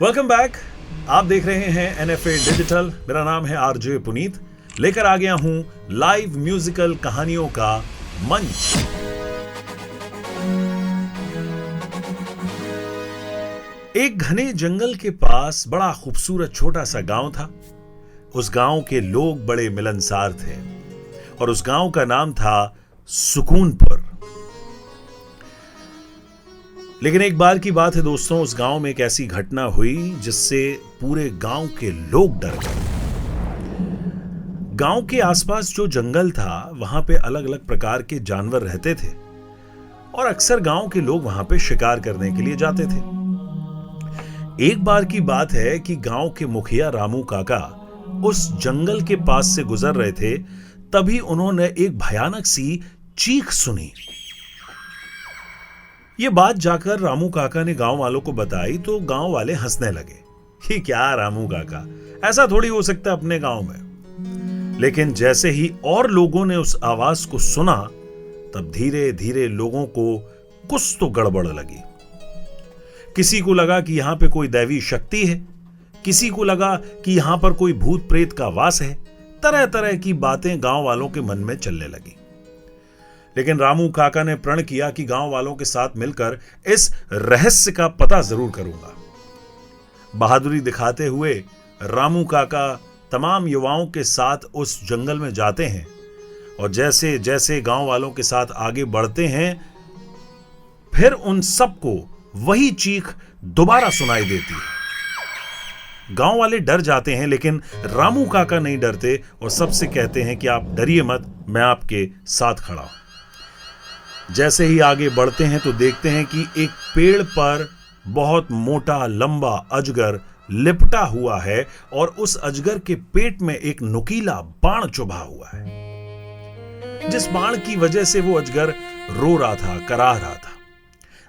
Welcome back. आप देख रहे हैं एनएफए डिजिटल। मेरा नाम है आरजे पुनीत। लेकर आ गया हूं लाइव म्यूजिकल कहानियों का मंच। एक घने जंगल के पास बड़ा खूबसूरत छोटा सा गांव था। उस गांव के लोग बड़े मिलनसार थे और उस गांव का नाम था सुकूनपुर। लेकिन एक बार की बात है दोस्तों, उस गांव में एक ऐसी घटना हुई जिससे पूरे गांव के लोग डर गए। गांव के आसपास जो जंगल था वहां पे अलग अलग प्रकार के जानवर रहते थे और अक्सर गांव के लोग वहां पे शिकार करने के लिए जाते थे। एक बार की बात है कि गांव के मुखिया रामू काका उस जंगल के पास से गुजर रहे थे। तभी उन्होंने एक भयानक सी चीख सुनी। ये बात जाकर रामू काका ने गांव वालों को बताई तो गांव वाले हंसने लगे कि क्या रामू काका, ऐसा थोड़ी हो सकता है अपने गांव में। लेकिन जैसे ही और लोगों ने उस आवाज को सुना तब धीरे धीरे लोगों को कुछ तो गड़बड़ लगी। किसी को लगा कि यहां पे कोई दैवी शक्ति है, किसी को लगा कि यहां पर कोई भूत प्रेत का वास है। तरह तरह की बातें गांव वालों के मन में चलने लगी। लेकिन रामू काका ने प्रण किया कि गांव वालों के साथ मिलकर इस रहस्य का पता जरूर करूंगा। बहादुरी दिखाते हुए रामू काका तमाम युवाओं के साथ उस जंगल में जाते हैं और जैसे जैसे गांव वालों के साथ आगे बढ़ते हैं फिर उन सबको वही चीख दोबारा सुनाई देती है। गांव वाले डर जाते हैं लेकिन रामू काका नहीं डरते और सबसे कहते हैं कि आप डरिए मत, मैं आपके साथ खड़ा हूं। जैसे ही आगे बढ़ते हैं तो देखते हैं कि एक पेड़ पर बहुत मोटा लंबा अजगर लिपटा हुआ है और उस अजगर के पेट में एक नुकीला बाण चुभा हुआ है, जिस बाण की वजह से वो अजगर रो रहा था, कराह रहा था।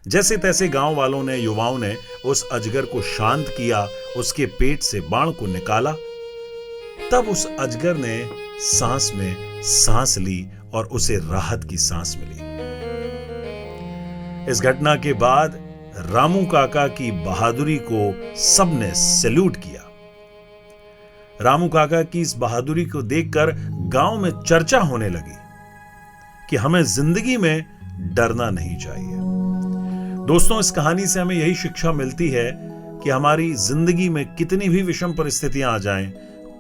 जैसे तैसे गांव वालों ने, युवाओं ने उस अजगर को शांत किया, उसके पेट से बाण को निकाला। तब उस अजगर ने सांस में सांस ली और उसे राहत की सांस मिली। इस घटना के बाद रामू काका की बहादुरी को सबने सैल्यूट किया। रामू काका की इस बहादुरी को देखकर गांव में चर्चा होने लगी कि हमें जिंदगी में डरना नहीं चाहिए। दोस्तों, इस कहानी से हमें यही शिक्षा मिलती है कि हमारी जिंदगी में कितनी भी विषम परिस्थितियां आ जाएं,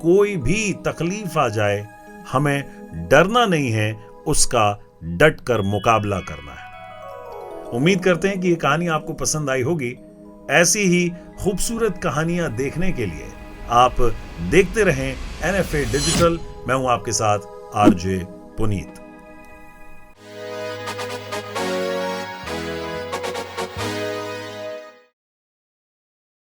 कोई भी तकलीफ आ जाए, हमें डरना नहीं है, उसका डट कर मुकाबला करना है। उम्मीद करते हैं कि ये कहानी आपको पसंद आई होगी। ऐसी ही खूबसूरत कहानियां देखने के लिए आप देखते रहें एनएफए डिजिटल। मैं हूं आपके साथ आरजे पुनीत।